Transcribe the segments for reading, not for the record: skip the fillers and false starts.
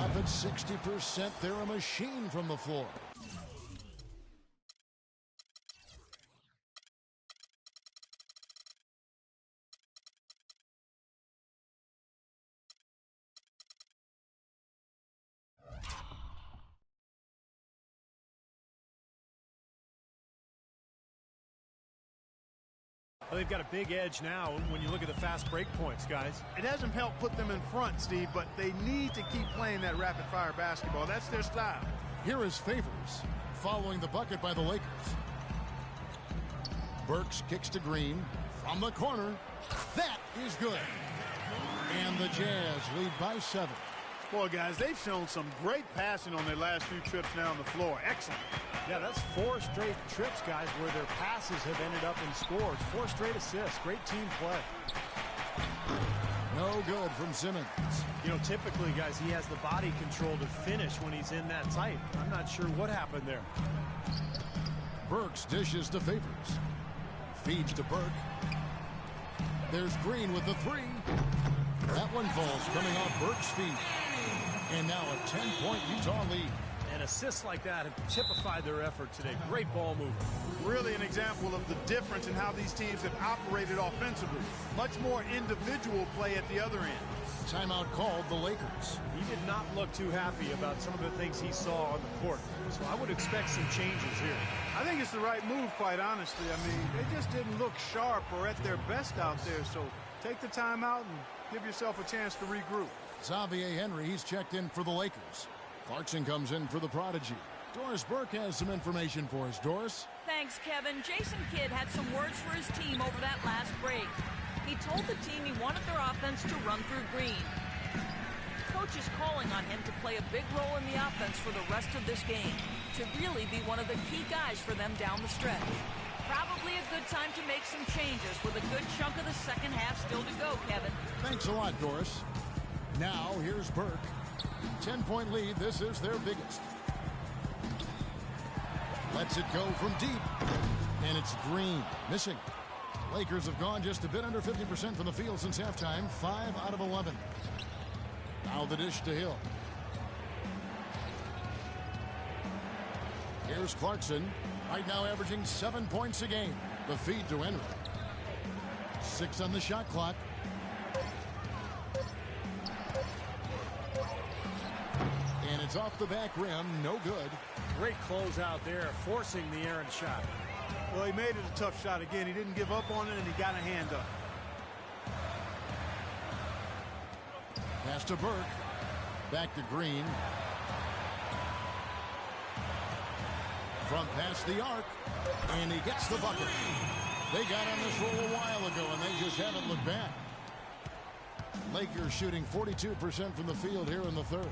Up at 60%, they're a machine from the floor. Well, they've got a big edge now when you look at the fast break points, guys. It hasn't helped put them in front, Steve, but they need to keep playing that rapid-fire basketball. That's their style. Here is Favors, following the bucket by the Lakers. Burks kicks to Green from the corner. That is good. And the Jazz lead by 7. Boy, guys, they've shown some great passing on their last few trips now on the floor. Excellent. Yeah, that's 4 straight trips, guys, where their passes have ended up in scores. 4 straight assists. Great team play. No good from Simmons. You know, typically, guys, he has the body control to finish when he's in that tight. I'm not sure what happened there. Burks dishes to Favors. Feeds to Burke. There's Green with the 3. That one falls coming off Burke's feet. And now a 10-point Utah lead. And assists like that have typified their effort today. Great ball movement. Really an example of the difference in how these teams have operated offensively. Much more individual play at the other end. Timeout called the Lakers. He did not look too happy about some of the things he saw on the court. So I would expect some changes here. I think it's the right move, quite honestly. I mean, they just didn't look sharp or at their best out there. So take the timeout and give yourself a chance to regroup. Xavier Henry, he's checked in for the Lakers. Clarkson comes in for the Prodigy. Doris Burke has some information for us. Doris? Thanks, Kevin. Jason Kidd had some words for his team over that last break. He told the team he wanted their offense to run through Green. Coach is calling on him to play a big role in the offense for the rest of this game, to really be one of the key guys for them down the stretch. Probably a good time to make some changes with a good chunk of the second half still to go, Kevin. Thanks a lot, Doris. Now, here's Burke. 10-point lead. This is their biggest. Lets it go from deep. And it's Green. Missing. The Lakers have gone just a bit under 50% from the field since halftime. 5 out of 11. Now the dish to Hill. Here's Clarkson. Right now averaging 7 points a game. The feed to Henry. 6 on the shot clock. And it's off the back rim. No good. Great close out there, forcing the errant shot. Well, he made it a tough shot again. He didn't give up on it, and he got a hand up. Pass to Burke. Back to Green. From past the arc. And he gets the bucket. They got on this roll a while ago, and they just haven't looked back. Lakers shooting 42% from the field here in the third.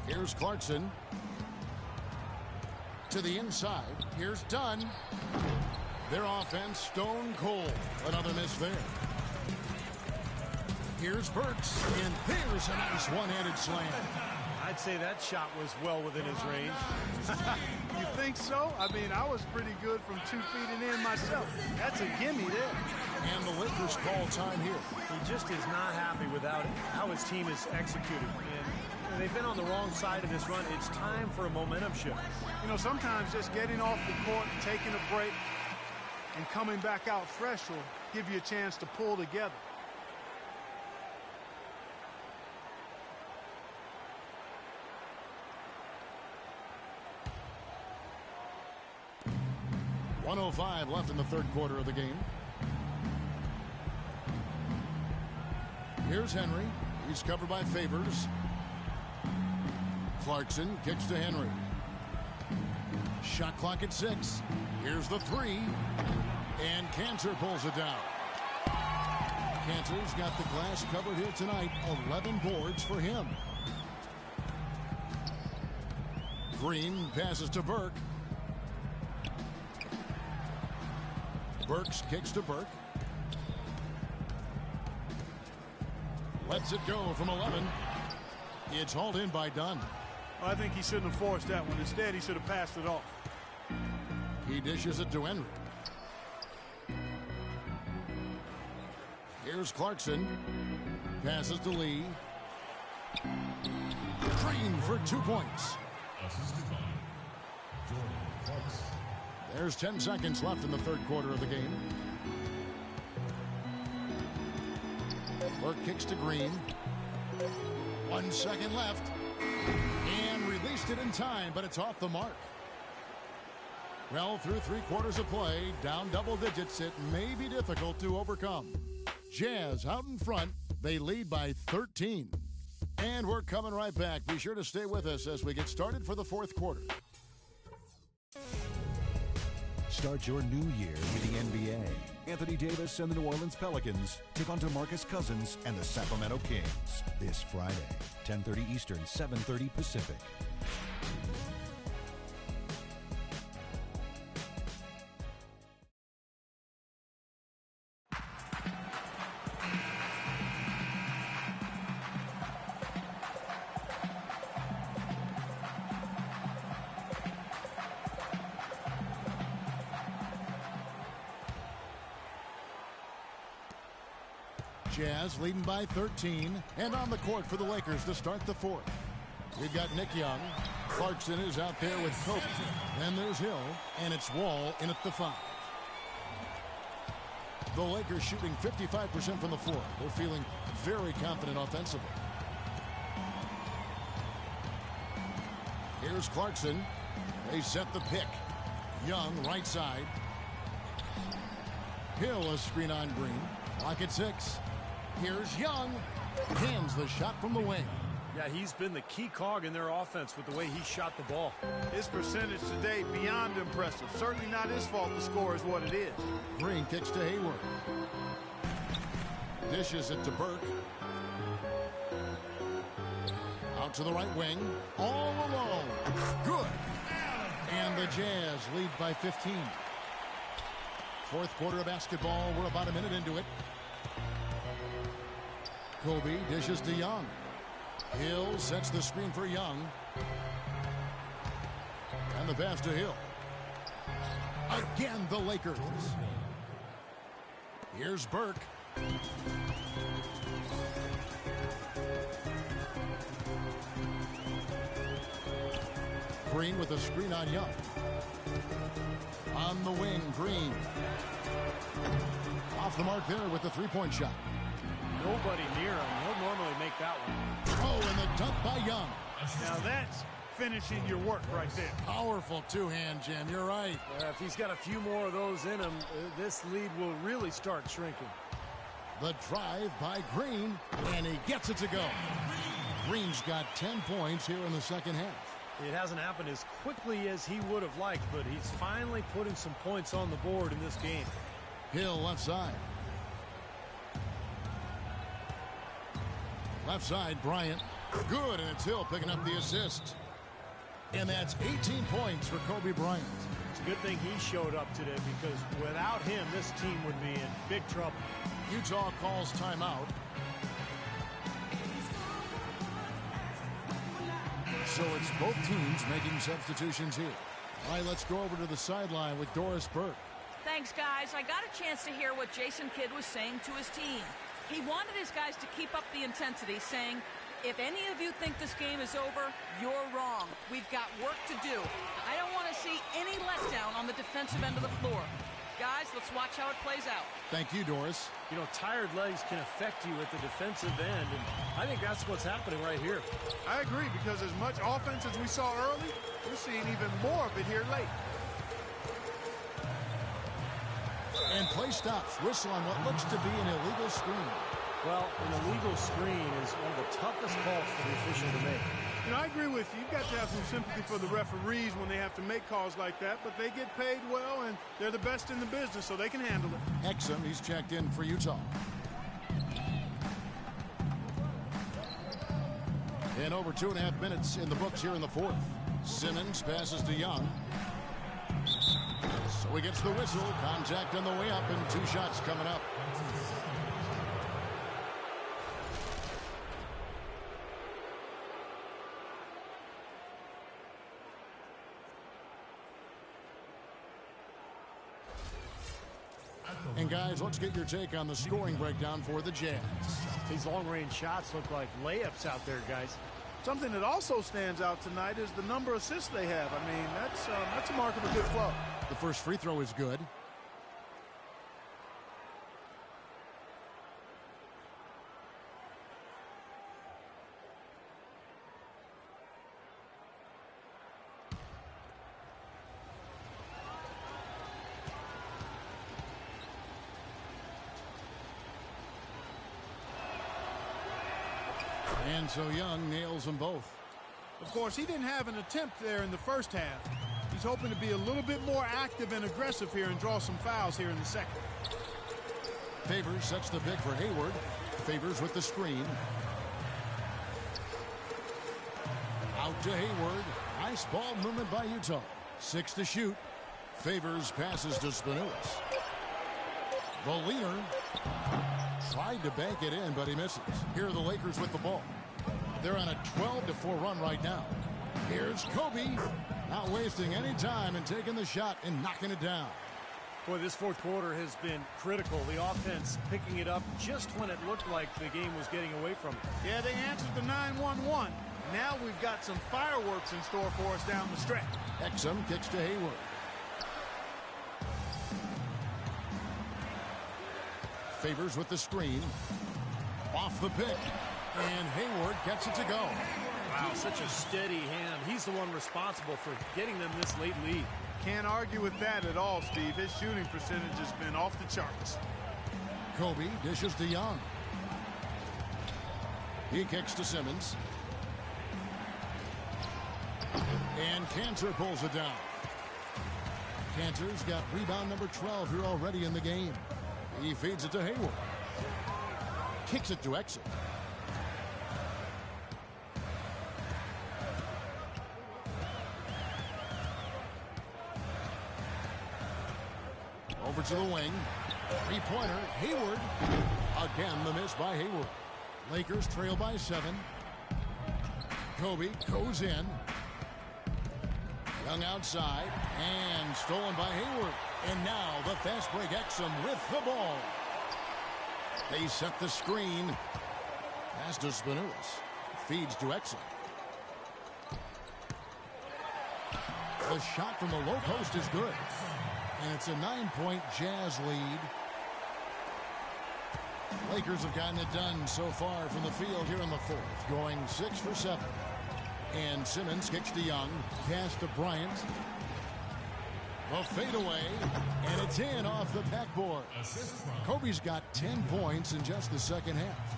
Here's Clarkson. To the inside. Here's Dunn. Their offense stone cold. Another miss there. Here's Burks. And there's a nice one-handed slam. I'd say that shot was well within his range. You think so? I mean, I was pretty good from 2 feet and in myself. That's a gimme there. And the Lakers call time here. He just is not happy without it, how his team is executed. And they've been on the wrong side of this run. It's time for a momentum shift. You know, sometimes just getting off the court, taking a break, and coming back out fresh will give you a chance to pull together. .105 left in the third quarter of the game. Here's Henry. He's covered by Favors. Clarkson kicks to Henry. Shot clock at 6. Here's the 3. And Cantor pulls it down. Cantor's got the glass covered here tonight. 11 boards for him. Green passes to Burke. Burks kicks to Burke. Lets it go from 11. It's hauled in by Dunn. Well, I think he shouldn't have forced that one. Instead, he should have passed it off. He dishes it to Henry. Here's Clarkson. Passes to Lee. Green for 2 points. There's 10 seconds left in the third quarter of the game. Burke kicks to Green. 1 second left. And released it in time, but it's off the mark. Well, through 3 quarters of play, down double digits, it may be difficult to overcome. Jazz out in front. They lead by 13. And we're coming right back. Be sure to stay with us as we get started for the fourth quarter. Start your new year with the NBA. Anthony Davis and the New Orleans Pelicans take on DeMarcus Cousins and the Sacramento Kings this Friday, 10:30 Eastern, 7:30 Pacific. Jazz leading by 13, and on the court for the Lakers to start the fourth. We've got Nick Young. Clarkson is out there with Kobe. Then there's Hill, and it's Wall in at the 5. The Lakers shooting 55% from the floor. They're feeling very confident offensively. Here's Clarkson. They set the pick. Young right side. Hill a screen on Green. Lock at 6. Here's Young. Hands the shot from the wing. Yeah, he's been the key cog in their offense with the way he shot the ball. His percentage today beyond impressive. Certainly not his fault the score is what it is. Green kicks to Hayward. Dishes it to Burke. Out to the right wing. All alone. Good. And the Jazz lead by 15. Fourth quarter of basketball. We're about a minute into it. Kobe dishes to Young. Hill sets the screen for Young. And the pass to Hill. Again, the Lakers. Here's Burke. Green with a screen on Young. On the wing, Green. Off the mark there with the three-point shot. Nobody near him. He'll normally make that one. Oh, and the dunk by Young. Now that's finishing your work right there. Powerful two-hand jam. You're right. If he's got a few more of those in him, this lead will really start shrinking. The drive by Green, and he gets it to go. Green's got 10 points here in the second half. It hasn't happened as quickly as he would have liked, but he's finally putting some points on the board in this game. Hill left side. Left side, Bryant. Good, and it's Hill picking up the assist. And that's 18 points for Kobe Bryant. It's a good thing he showed up today, because without him, this team would be in big trouble. Utah calls timeout. So it's both teams making substitutions here. All right, let's go over to the sideline with Doris Burke. Thanks, guys. I got a chance to hear what Jason Kidd was saying to his team. He wanted his guys to keep up the intensity, saying, if any of you think this game is over, you're wrong. We've got work to do. I don't want to see any letdown on the defensive end of the floor. Guys, let's watch how it plays out. Thank you, Doris. You know, tired legs can affect you at the defensive end, and I think that's what's happening right here. I agree, because as much offense as we saw early, we're seeing even more of it here late. And play stops. Whistle on what looks to be an illegal screen. Well, an illegal screen is one of the toughest calls for the official to make. You know, I agree with you. You've got to have some sympathy for the referees when they have to make calls like that, but they get paid well, and they're the best in the business, so they can handle it. Exum, he's checked in for Utah. And over 2.5 minutes in the books here in the fourth. Simmons passes to Young. So he gets the whistle. Contact on the way up, and 2 shots coming up. And guys, let's get your take on the scoring breakdown for the Jazz. These long-range shots look like layups out there, guys. Something that also stands out tonight is the number of assists they have. I mean, that's a mark of a good club. The first free throw is good. And so Young nails them both. Of course, he didn't have an attempt there in the first half. He's hoping to be a little bit more active and aggressive here and draw some fouls here in the second. Favors sets the pick for Hayward. Favors with the screen. Out to Hayward. Nice ball movement by Utah. 6 to shoot. Favors passes to Spanulis. The leader tried to bank it in, but he misses. Here are the Lakers with the ball. They're on a 12-4 run right now. Here's Kobe, not wasting any time and taking the shot and knocking it down. Boy, this fourth quarter has been critical. The offense picking it up just when it looked like the game was getting away from them. Yeah, they answered the 9-1-1. Now we've got some fireworks in store for us down the stretch. Exum kicks to Hayward. Favors with the screen. Off the pick. And Hayward gets it to go. Wow, such a steady hand. He's the one responsible for getting them this late lead. Can't argue with that at all, Steve. His shooting percentage has been off the charts. Kobe dishes to Young. He kicks to Simmons. And Cantor pulls it down. Cantor's got rebound number 12 here already in the game. He feeds it to Hayward. Kicks it to Exum. Over to the wing. Three-pointer. Hayward. Again, the miss by Hayward. Lakers trail by 7. Kobe goes in. Young outside. And stolen by Hayward. And now the fast break. Exum with the ball. They set the screen. Pass to Spanulis. Feeds to Exum. The shot from the low post is good. And it's a 9-point Jazz lead. Lakers have gotten it done so far from the field here in the fourth. Going 6 for 7. And Simmons kicks to Young. Pass to Bryant. A fadeaway, and it's in off the backboard. Kobe's got 10 points in just the second half.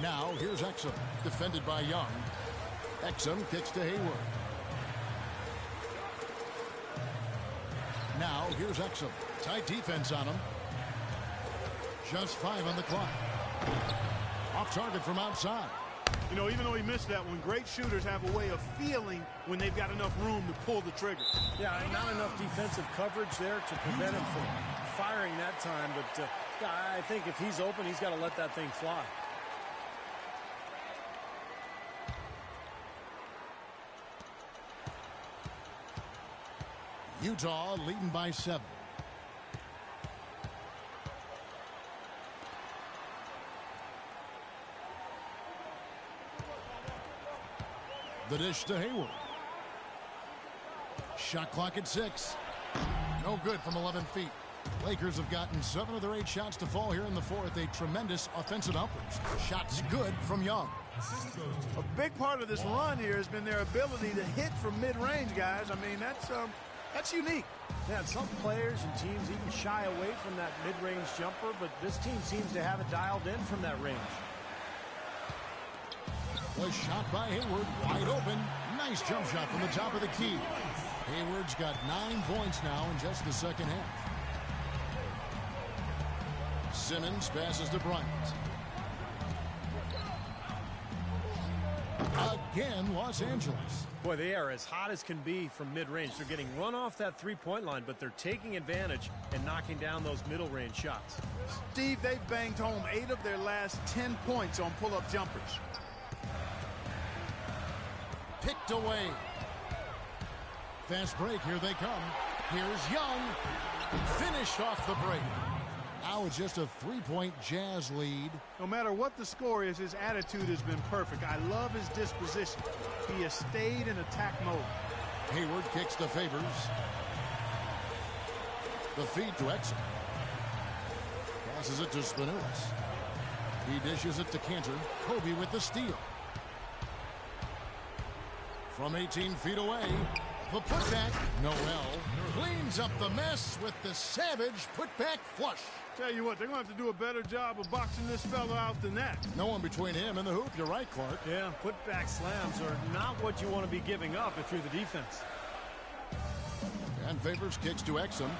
Now, here's Exum, defended by Young. Exum kicks to Hayward. Now, here's Exum. Tight defense on him. Just 5 on the clock. Off target from outside. You know, even though he missed that one, great shooters have a way of feeling when they've got enough room to pull the trigger. Yeah, not enough defensive coverage there to prevent him from firing that time. But yeah, I think if he's open, he's got to let that thing fly. Utah leading by 7. The dish to Hayward. Shot clock at 6. No good from 11 feet. Lakers have gotten 7 of their 8 shots to fall here in the fourth. A tremendous offensive outburst. Shots good from Young. A big part of this run here has been their ability to hit from mid-range, guys. I mean, that's unique. Yeah, some players and teams even shy away from that mid-range jumper, but this team seems to have it dialed in from that range. Was shot by Hayward, wide open. Nice jump shot from the top of the key. Hayward's got 9 points now in just the second half. Simmons passes to Bryant. Again, Los Angeles. Boy, they are as hot as can be from mid-range. They're getting run off that three-point line, but they're taking advantage and knocking down those middle-range shots. Steve, they've banged home 8 of their last 10 points on pull-up jumpers. Picked away. Fast break, here they come. Here's Young. Finished off the break. Now it's just a 3-point Jazz lead. No matter what the score is, his attitude has been perfect. I love his disposition. He has stayed in attack mode. Hayward kicks to Favors. The feed to Exum. Passes it to Spinulis. He dishes it to Cantor. Kobe with the steal. From 18 feet away, the putback. Noel cleans up the mess with the savage putback flush. Tell you what, they're going to have to do a better job of boxing this fella out than that. No one between him and the hoop. You're right, Clark. Yeah, putback slams are not what you want to be giving up if you're the defense. And Favors kicks to Exum.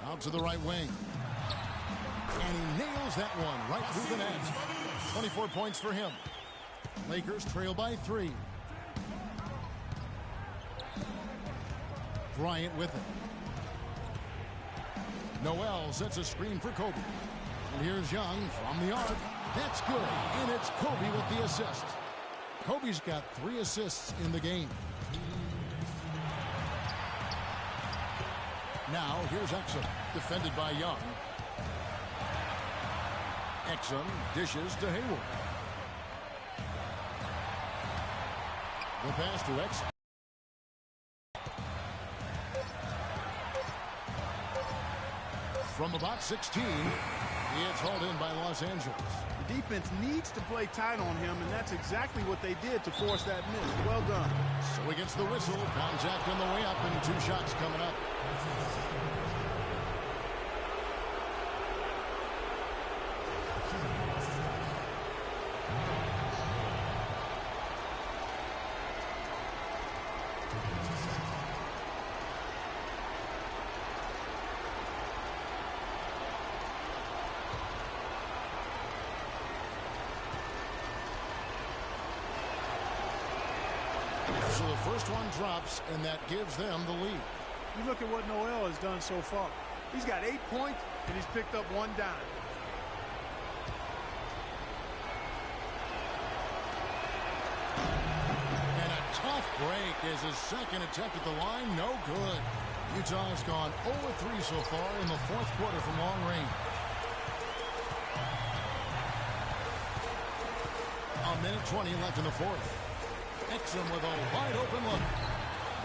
Out to the right wing. And he nails that one right through the net. 24 points for him. Lakers trail by 3. Bryant with it. Noel sets a screen for Kobe. And here's Young from the arc. That's good. And it's Kobe with the assist. Kobe's got 3 assists in the game. Now here's Exum, defended by Young. Exum dishes to Hayward. The pass to Exum. From about 16, it's hauled in by Los Angeles. The defense needs to play tight on him, and that's exactly what they did to force that miss. Well done. So he gets the whistle. Contact on the way up, and 2 shots coming up. So the first one drops, and that gives them the lead. You look at what Noel has done so far. He's got 8 points, and he's picked up 1 dime. And a tough break is his second attempt at the line. No good. Utah has gone 0-3 so far in the 4th quarter from long range. A minute 20 left in the 4th. Exum with a wide open look.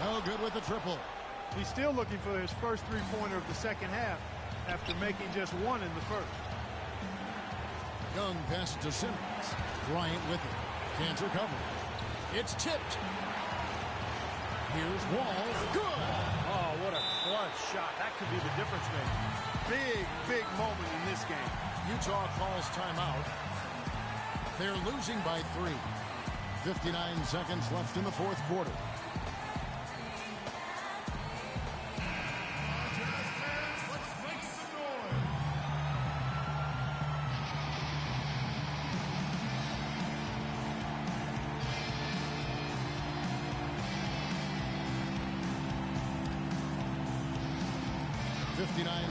No good with the triple. He's still looking for his first 3-pointer of the second half after making just 1 in the first. Young passes to Simmons. Bryant with it. Cantor covering. It's tipped. Here's Wall. Good. Oh, what a clutch shot. That could be the difference maker. Big moment in this game. Utah calls timeout. They're losing by 3. 59 seconds left in the 4th quarter.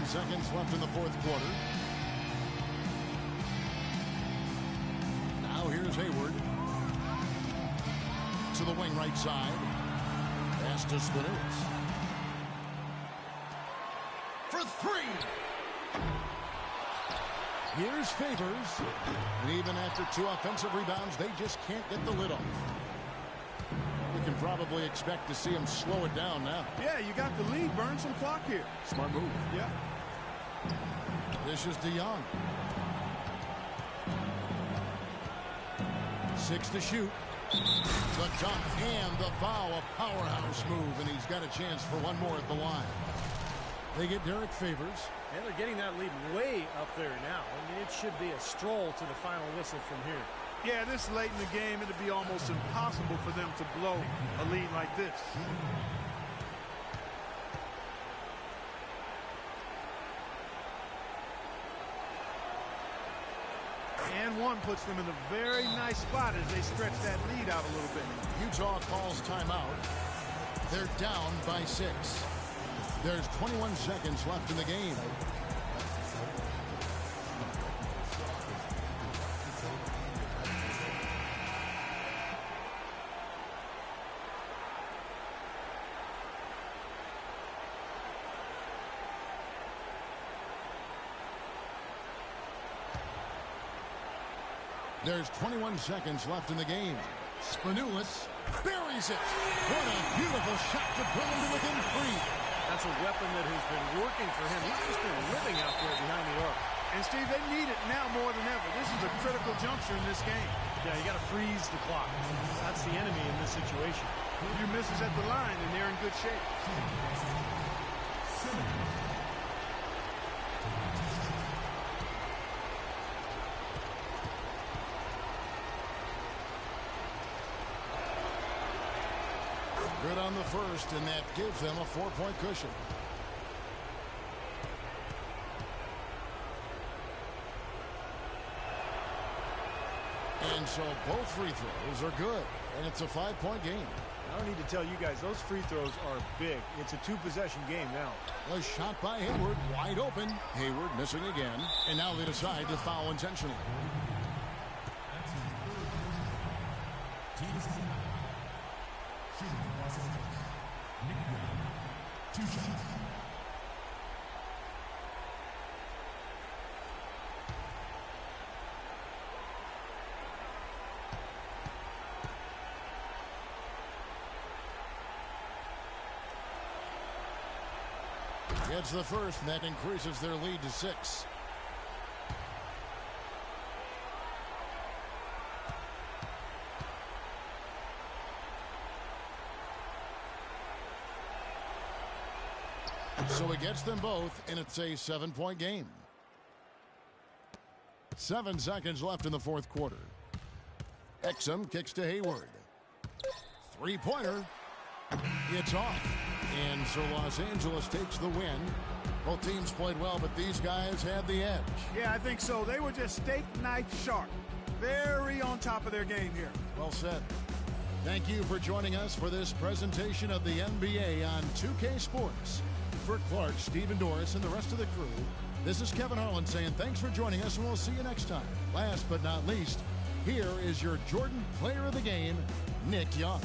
Seconds left in the 4th quarter. Now here's Hayward. To the wing right side. Pass to Spinulis. For 3. Here's Favors. And even after 2 offensive rebounds, they just can't get the lid off. We can probably expect to see him slow it down now. Yeah, you got the lead. Burn some clock here. Smart move. Yeah. This is DeYoung. 6 to shoot. The dunk and the foul. A powerhouse move, and he's got a chance for 1 more at the line. They get Derek Favors. And they're getting that lead way up there now. I mean, it should be a stroll to the final whistle from here. Yeah, this late in the game, it'd be almost impossible for them to blow a lead like this. And 1 puts them in a very nice spot as they stretch that lead out a little bit. Utah calls timeout. They're down by 6. There's 21 seconds left in the game. There's 21 seconds left in the game. Spanulis buries it. What a beautiful shot to bring him to within 3. That's a weapon that has been working for him. He's just been living out there behind the arc. And, Steve, they need it now more than ever. This is a critical juncture in this game. Yeah, you got to freeze the clock. That's the enemy in this situation. A few misses at the line, and they're in good shape. Good on the first, and that gives them a 4-point cushion. And so both free throws are good, and it's a 5-point game. I don't need to tell you guys, those free throws are big. It's a 2-possession game now. A shot by Hayward, wide open. Hayward missing again, and now they decide to foul intentionally. It's the first, and that increases their lead to 6. So it gets them both, and it's a 7-point game. 7 seconds left in the fourth quarter. Exum kicks to Hayward. 3-pointer. It's off. And so Los Angeles takes the win. Both teams played well, but these guys had the edge. Yeah, I think so. They were just steak knife sharp. Very on top of their game here. Well said. Thank you for joining us for this presentation of the NBA on 2K Sports. For Clark, Stephen Doris, and the rest of the crew, this is Kevin Harlan saying thanks for joining us, and we'll see you next time. Last but not least, here is your Jordan Player of the Game, Nick Young.